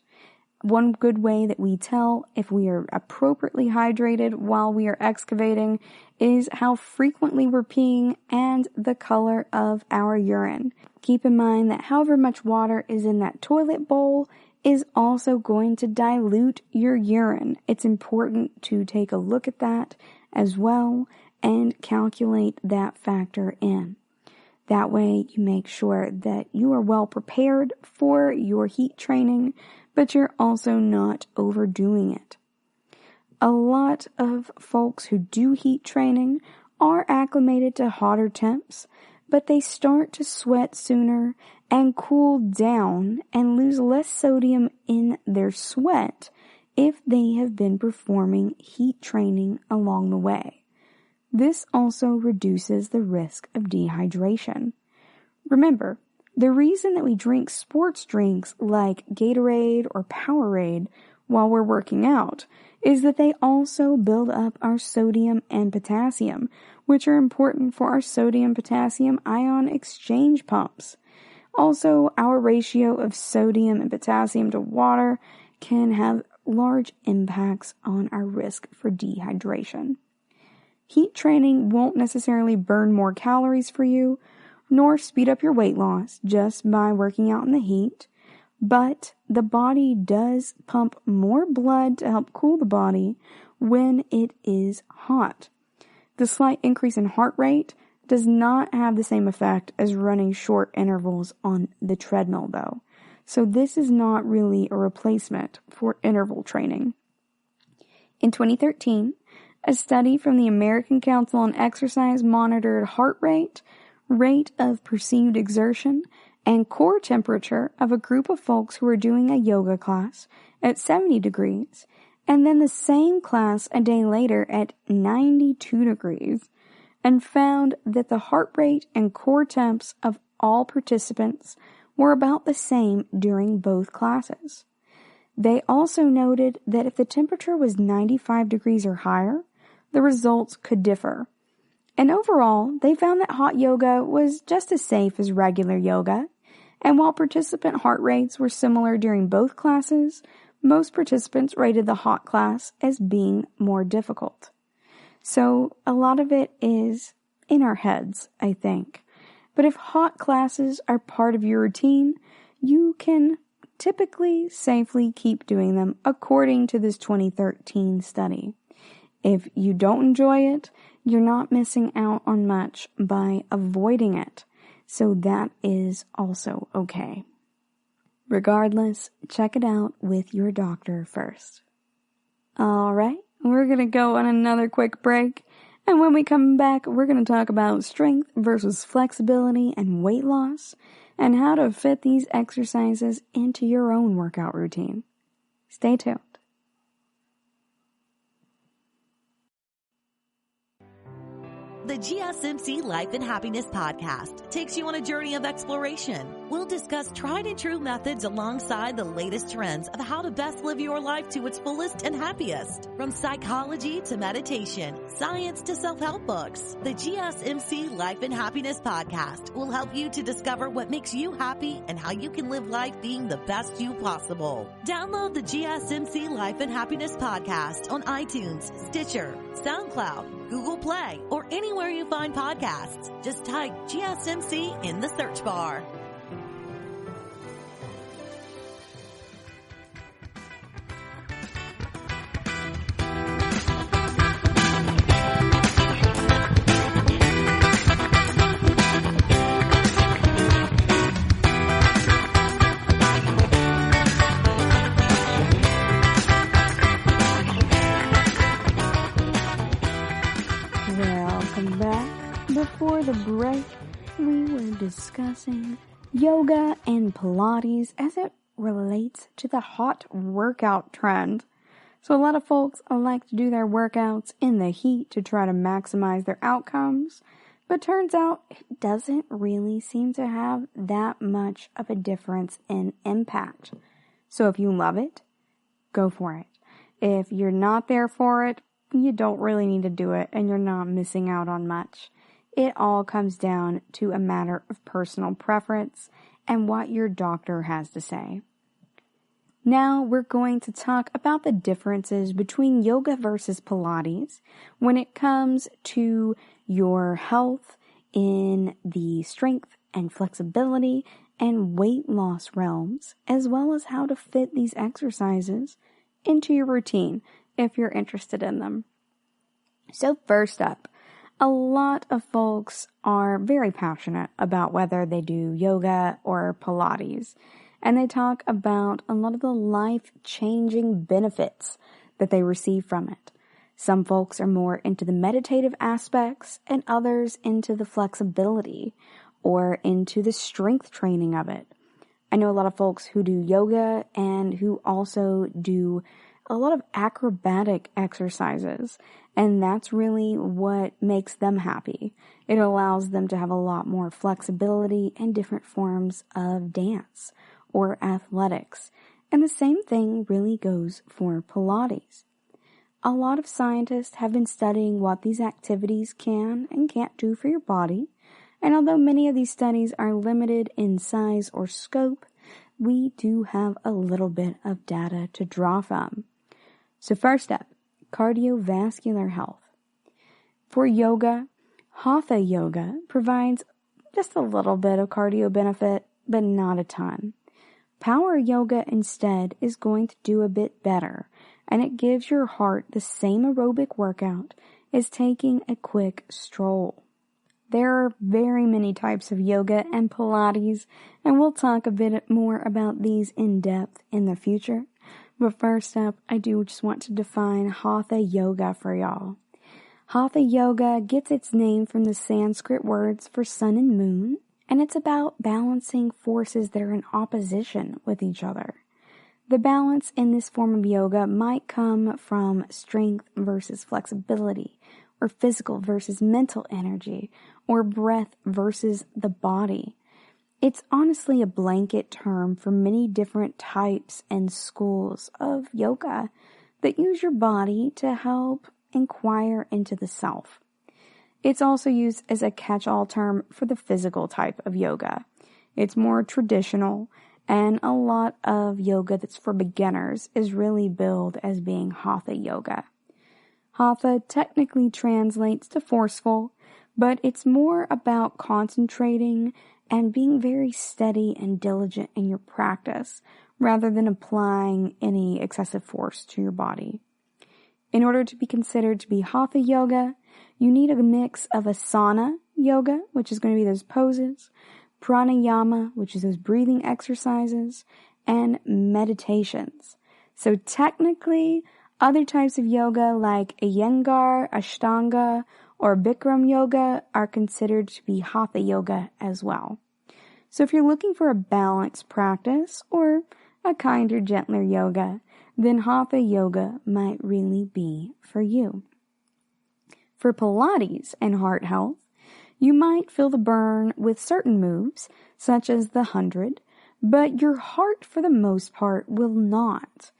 One good way that we tell if we are appropriately hydrated while we are excavating is how frequently we're peeing and the color of our urine. Keep in mind that however much water is in that toilet bowl is also going to dilute your urine. It's important to take a look at that as well and calculate that factor in. That way you make sure that you are well prepared for your heat training, but you're also not overdoing it. A lot of folks who do heat training are acclimated to hotter temps, but they start to sweat sooner and cool down and lose less sodium in their sweat if they have been performing heat training along the way. This also reduces the risk of dehydration. Remember, the reason that we drink sports drinks like Gatorade or Powerade while we're working out is that they also build up our sodium and potassium, which are important for our sodium-potassium ion exchange pumps. Also, our ratio of sodium and potassium to water can have large impacts on our risk for dehydration. Heat training won't necessarily burn more calories for you, nor speed up your weight loss just by working out in the heat, but the body does pump more blood to help cool the body when it is hot. The slight increase in heart rate does not have the same effect as running short intervals on the treadmill though. So this is not really a replacement for interval training. In 2013, a study from the American Council on Exercise monitored heart rate of perceived exertion, and core temperature of a group of folks who were doing a yoga class at 70 degrees, and then the same class a day later at 92 degrees, and found that the heart rate and core temps of all participants were about the same during both classes. They also noted that if the temperature was 95 degrees or higher, the results could differ. And overall, they found that hot yoga was just as safe as regular yoga, and while participant heart rates were similar during both classes, most participants rated the hot class as being more difficult. So a lot of it is in our heads, I think. But if hot classes are part of your routine, you can typically safely keep doing them according to this 2013 study. If you don't enjoy it, you're not missing out on much by avoiding it. So that is also okay. Regardless, check it out with your doctor first. Alright, we're going to go on another quick break. And when we come back, we're going to talk about strength versus flexibility and weight loss, and how to fit these exercises into your own workout routine. Stay tuned. The GSMC Life and Happiness podcast takes you on a journey of exploration. We'll discuss tried and true methods alongside the latest trends of how to best live your life to its fullest and happiest. From psychology to meditation, science to self-help books, the GSMC Life and Happiness podcast will help you to discover what makes you happy and how you can live life being the best you possible. Download the GSMC Life and Happiness podcast on iTunes, Stitcher, SoundCloud, Google Play, or anywhere you find podcasts. Just type GSMC in the search bar. Welcome back. Before the break, we were discussing yoga and Pilates as it relates to the hot workout trend. So a lot of folks like to do their workouts in the heat to try to maximize their outcomes, but turns out it doesn't really seem to have that much of a difference in impact. So if you love it, go for it. If you're not there for it, you don't really need to do it and you're not missing out on much. It all comes down to a matter of personal preference and what your doctor has to say. Now we're going to talk about the differences between yoga versus Pilates when it comes to your health in the strength and flexibility and weight loss realms, as well as how to fit these exercises into your routine if you're interested in them. So first up, a lot of folks are very passionate about whether they do yoga or Pilates, and they talk about a lot of the life-changing benefits that they receive from it. Some folks are more into the meditative aspects and others into the flexibility or into the strength training of it. I know a lot of folks who do yoga and who also do a lot of acrobatic exercises, and that's really what makes them happy. It allows them to have a lot more flexibility and different forms of dance or athletics. And the same thing really goes for Pilates. A lot of scientists have been studying what these activities can and can't do for your body, and although many of these studies are limited in size or scope, we do have a little bit of data to draw from. So first up, cardiovascular health. For yoga, Hatha yoga provides just a little bit of cardio benefit, but not a ton. Power yoga instead is going to do a bit better, and it gives your heart the same aerobic workout as taking a quick stroll. There are very many types of yoga and Pilates, and we'll talk a bit more about these in depth in the future. But first up, I do just want to define Hatha yoga for y'all. Hatha yoga gets its name from the Sanskrit words for sun and moon, and it's about balancing forces that are in opposition with each other. The balance in this form of yoga might come from strength versus flexibility, or physical versus mental energy, or breath versus the body. It's honestly a blanket term for many different types and schools of yoga that use your body to help inquire into the self. It's also used as a catch-all term for the physical type of yoga. It's more traditional, and a lot of yoga that's for beginners is really billed as being Hatha yoga. Hatha technically translates to forceful, but it's more about concentrating and being very steady and diligent in your practice rather than applying any excessive force to your body. In order to be considered to be Hatha yoga, you need a mix of asana yoga, which is going to be those poses, pranayama, which is those breathing exercises, and meditations. So technically, other types of yoga like Iyengar, Ashtanga, or Bikram yoga are considered to be Hatha yoga as well. So if you're looking for a balanced practice or a kinder, gentler yoga, then Hatha yoga might really be for you. For Pilates and heart health, you might feel the burn with certain moves, such as the 100, but your heart, for the most part, will not.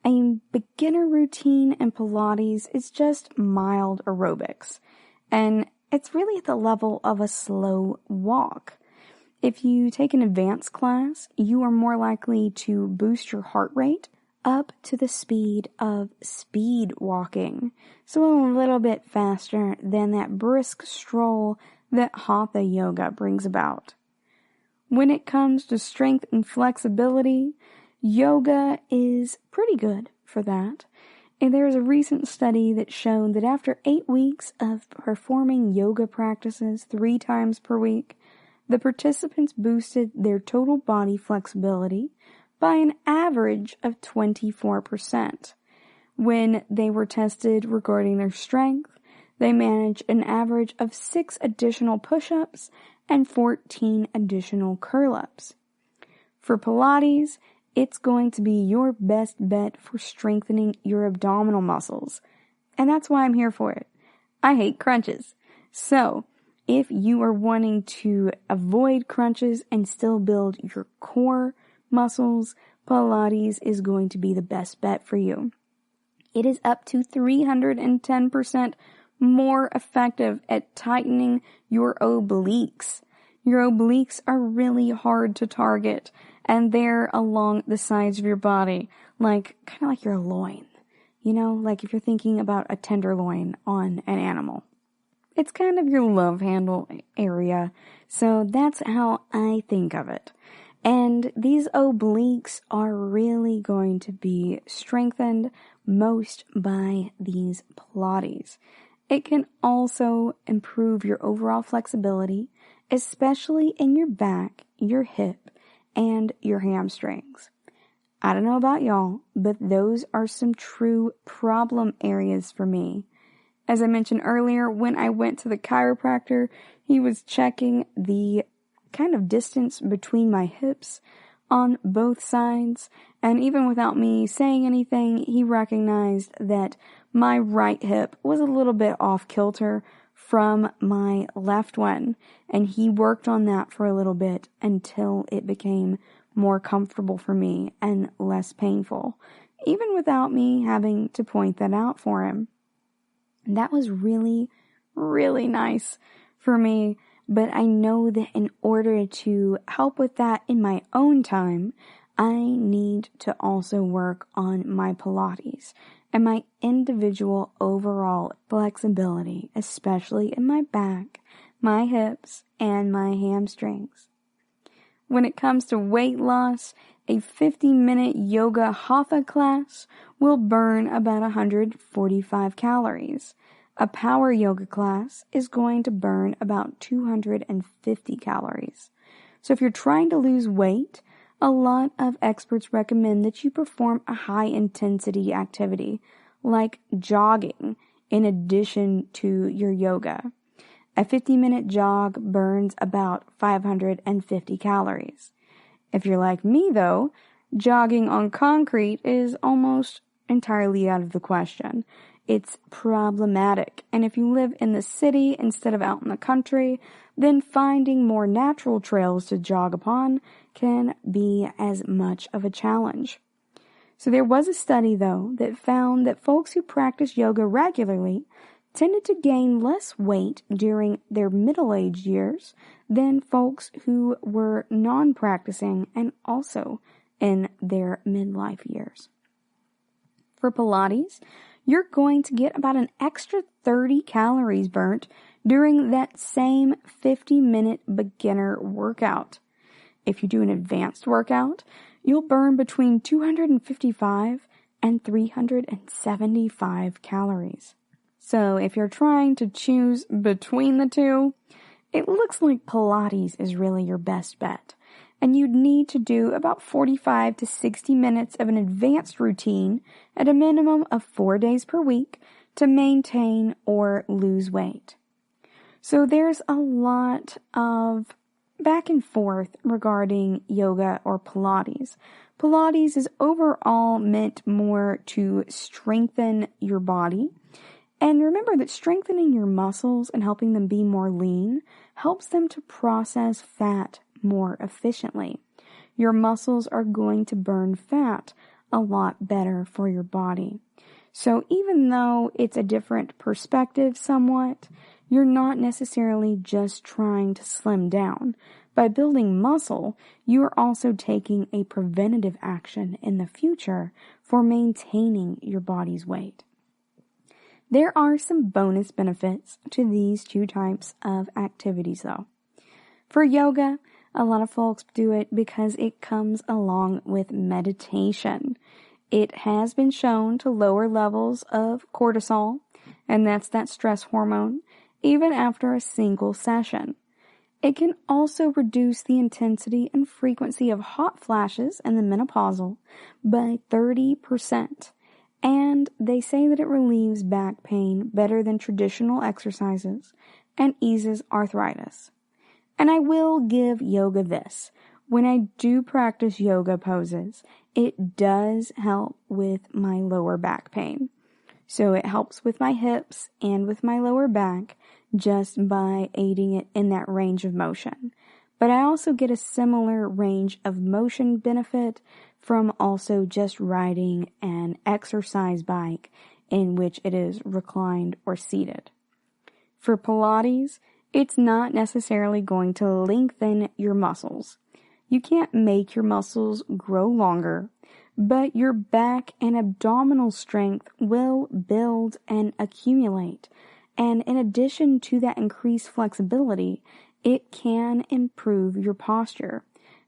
A beginner routine in Pilates is just mild aerobics, and it's really at the level of a slow walk. If you take an advanced class, you are more likely to boost your heart rate up to the speed of speed walking, so a little bit faster than that brisk stroll that Hatha Yoga brings about. When it comes to strength and flexibility, yoga is pretty good for that. And there's a recent study that showed that after 8 weeks of performing yoga practices 3 times per week, the participants boosted their total body flexibility by an average of 24%. When they were tested regarding their strength, they managed an average of 6 additional push-ups and 14 additional curl-ups. For Pilates, it's going to be your best bet for strengthening your abdominal muscles. And that's why I'm here for it. I hate crunches. So, if you are wanting to avoid crunches and still build your core muscles, Pilates is going to be the best bet for you. It is up to 310% more effective at tightening your obliques. Your obliques are really hard to target, and they're along the sides of your body, kind of like your loin. You know, like if you're thinking about a tenderloin on an animal. It's kind of your love handle area, so that's how I think of it. And these obliques are really going to be strengthened most by these Pilates. It can also improve your overall flexibility, especially in your back, your hip, and your hamstrings. I don't know about y'all, but those are some true problem areas for me. As I mentioned earlier, when I went to the chiropractor, he was checking the kind of distance between my hips on both sides, and even without me saying anything, he recognized that my right hip was a little bit off kilter from my left one, and he worked on that for a little bit until it became more comfortable for me and less painful, even without me having to point that out for him. And that was really, really nice for me, but I know that in order to help with that in my own time, I need to also work on my Pilates and my individual overall flexibility, especially in my back, my hips, and my hamstrings. When it comes to weight loss, a 50-minute yoga hatha class will burn about 145 calories. A power yoga class is going to burn about 250 calories. So if you're trying to lose weight, a lot of experts recommend that you perform a high-intensity activity, like jogging, in addition to your yoga. A 50-minute jog burns about 550 calories. If you're like me, though, jogging on concrete is almost entirely out of the question. It's problematic, and if you live in the city instead of out in the country, then finding more natural trails to jog upon can be as much of a challenge. So there was a study, though, that found that folks who practice yoga regularly tended to gain less weight during their middle-aged years than folks who were non-practicing and also in their midlife years. For Pilates, you're going to get about an extra 30 calories burnt during that same 50-minute beginner workout. If you do an advanced workout, you'll burn between 255 and 375 calories. So if you're trying to choose between the two, it looks like Pilates is really your best bet. And you'd need to do about 45 to 60 minutes of an advanced routine at a minimum of 4 days per week to maintain or lose weight. So there's a lot of back and forth regarding yoga or Pilates. Pilates is overall meant more to strengthen your body, And remember that strengthening your muscles and helping them be more lean helps them to process fat more efficiently. Your muscles are going to burn fat a lot better for your body. So even though it's a different perspective somewhat, you're not necessarily just trying to slim down. By building muscle, you are also taking a preventative action in the future for maintaining your body's weight. There are some bonus benefits to these two types of activities though. For yoga, a lot of folks do it because it comes along with meditation. It has been shown to lower levels of cortisol, and that's that stress hormone, even after a single session. It can also reduce the intensity and frequency of hot flashes in the menopausal by 30%. And they say that it relieves back pain better than traditional exercises and eases arthritis. And I will give yoga this. When I do practice yoga poses, it does help with my lower back pain. So it helps with my hips and with my lower back just by aiding it in that range of motion. But I also get a similar range of motion benefit from also just riding an exercise bike in which it is reclined or seated. For Pilates, it's not necessarily going to lengthen your muscles. You can't make your muscles grow longer, but your back and abdominal strength will build and accumulate. And in addition to that increased flexibility, it can improve your posture.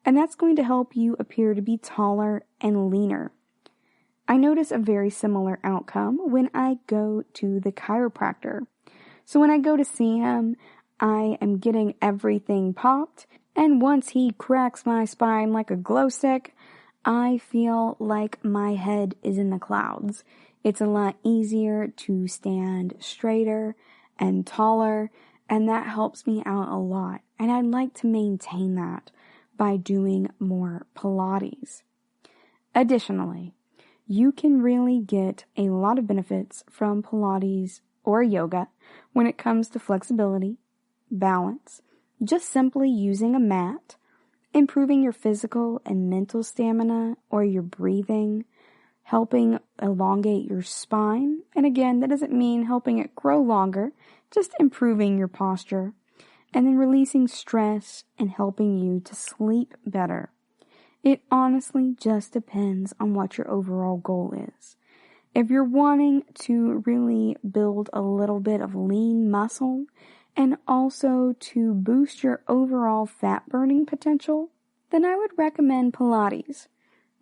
And that's going to help you appear to be taller and leaner. I notice a very similar outcome when I go to the chiropractor. So when I go to see him, I am getting everything popped. And once he cracks my spine like a glow stick, I feel like my head is in the clouds. It's a lot easier to stand straighter and taller, and that helps me out a lot. And I'd like to maintain that by doing more Pilates. Additionally, you can really get a lot of benefits from Pilates or yoga when it comes to flexibility, balance, just simply using a mat, improving your physical and mental stamina or your breathing, helping elongate your spine. And again, that doesn't mean helping it grow longer, just improving your posture. And then releasing stress and helping you to sleep better. It honestly just depends on what your overall goal is. If you're wanting to really build a little bit of lean muscle and also to boost your overall fat burning potential, then I would recommend Pilates.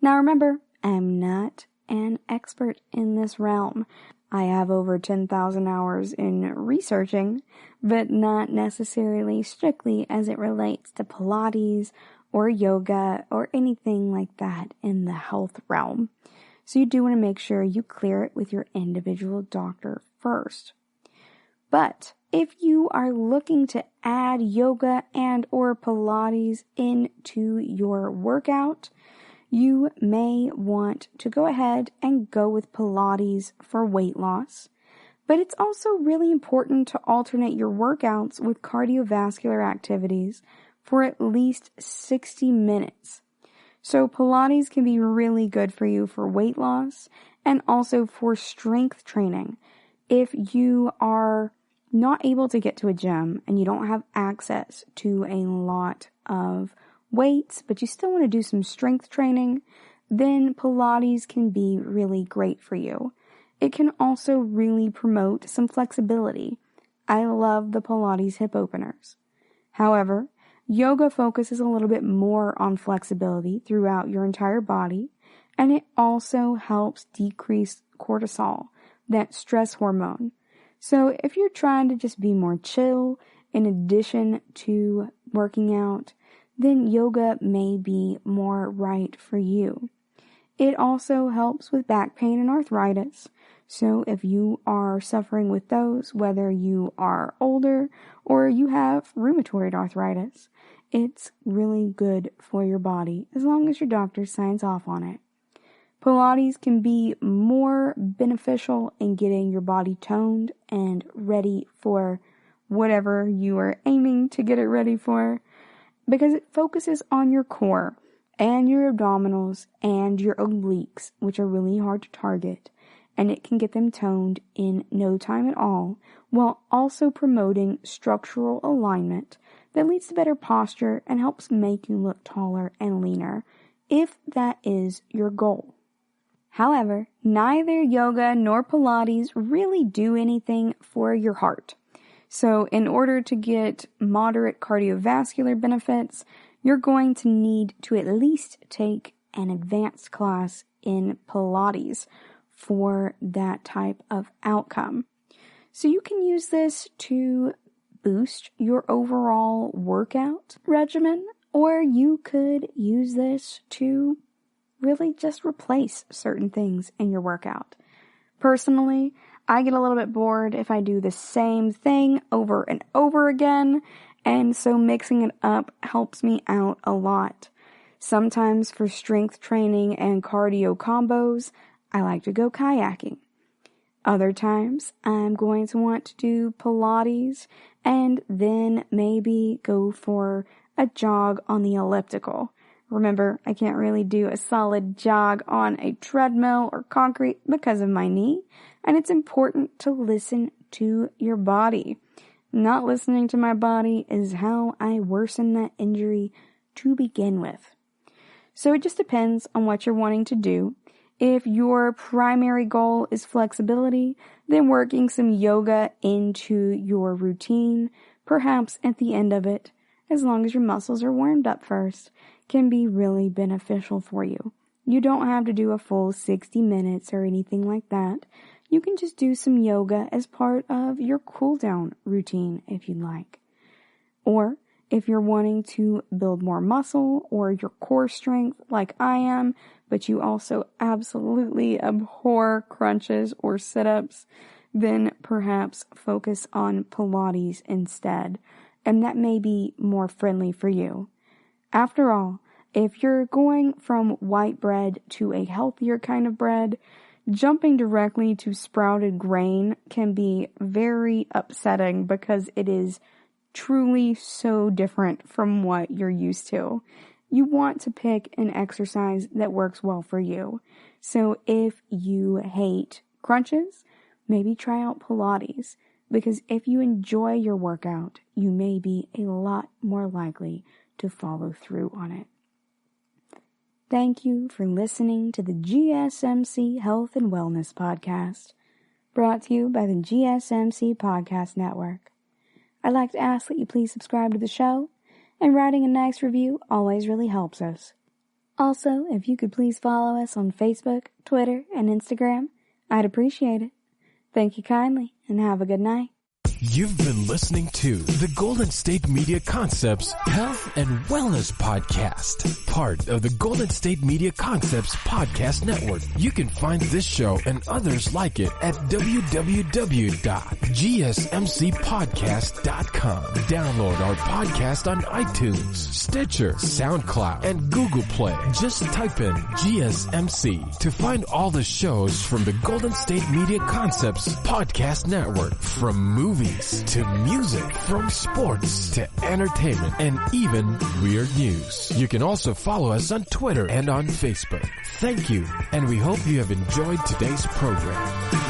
Now remember, I'm not an expert in this realm. I have over 10,000 hours in researching, but not necessarily strictly as it relates to Pilates or yoga or anything like that in the health realm. So you do want to make sure you clear it with your individual doctor first. But if you are looking to add yoga and or Pilates into your workout, you may want to go ahead and go with Pilates for weight loss. But it's also really important to alternate your workouts with cardiovascular activities for at least 60 minutes. So Pilates can be really good for you for weight loss and also for strength training. If you are not able to get to a gym and you don't have access to a lot of weights, but you still want to do some strength training, then Pilates can be really great for you. It can also really promote some flexibility. I love the Pilates hip openers. However, yoga focuses a little bit more on flexibility throughout your entire body, and it also helps decrease cortisol, that stress hormone. So if you're trying to just be more chill in addition to working out, then yoga may be more right for you. It also helps with back pain and arthritis. So if you are suffering with those, whether you are older or you have rheumatoid arthritis, it's really good for your body as long as your doctor signs off on it. Pilates can be more beneficial in getting your body toned and ready for whatever you are aiming to get it ready for, because it focuses on your core and your abdominals and your obliques, which are really hard to target, and it can get them toned in no time at all, while also promoting structural alignment that leads to better posture and helps make you look taller and leaner, if that is your goal. However, neither yoga nor Pilates really do anything for your heart. So in order to get moderate cardiovascular benefits, you're going to need to at least take an advanced class in Pilates for that type of outcome. So you can use this to boost your overall workout regimen, or you could use this to really just replace certain things in your workout. Personally, I get a little bit bored if I do the same thing over and over again, and so mixing it up helps me out a lot. Sometimes for strength training and cardio combos, I like to go kayaking. Other times, I'm going to want to do Pilates and then maybe go for a jog on the elliptical. Remember, I can't really do a solid jog on a treadmill or concrete because of my knee, and it's important to listen to your body. Not listening to my body is how I worsen that injury to begin with. So it just depends on what you're wanting to do. If your primary goal is flexibility, then working some yoga into your routine, perhaps at the end of it, as long as your muscles are warmed up first, can be really beneficial for you. You don't have to do a full 60 minutes or anything like that. You can just do some yoga as part of your cool down routine if you'd like. Or if you're wanting to build more muscle or your core strength like I am, but you also absolutely abhor crunches or sit-ups, then perhaps focus on Pilates instead, and that may be more friendly for you. After all, if you're going from white bread to a healthier kind of bread, jumping directly to sprouted grain can be very upsetting because it is truly so different from what you're used to. You want to pick an exercise that works well for you. So if you hate crunches, maybe try out Pilates, because if you enjoy your workout, you may be a lot more likely to follow through on it. Thank you for listening to the GSMC Health and Wellness Podcast, brought to you by the GSMC Podcast Network. I'd like to ask that you please subscribe to the show, and writing a nice review always really helps us. Also, if you could please follow us on Facebook, Twitter, and Instagram, I'd appreciate it. Thank you kindly, and have a good night. You've been listening to the Golden State Media Concepts Health and Wellness Podcast, part of the Golden State Media Concepts Podcast Network. You can find this show and others like it at www.gsmcpodcast.com. Download our podcast on iTunes, Stitcher, SoundCloud, and Google Play. Just type in GSMC to find all the shows from the Golden State Media Concepts Podcast Network, from movies to music, from sports to entertainment, and even weird news. You can also follow us on Twitter and on Facebook. Thank you, and we hope you have enjoyed today's program.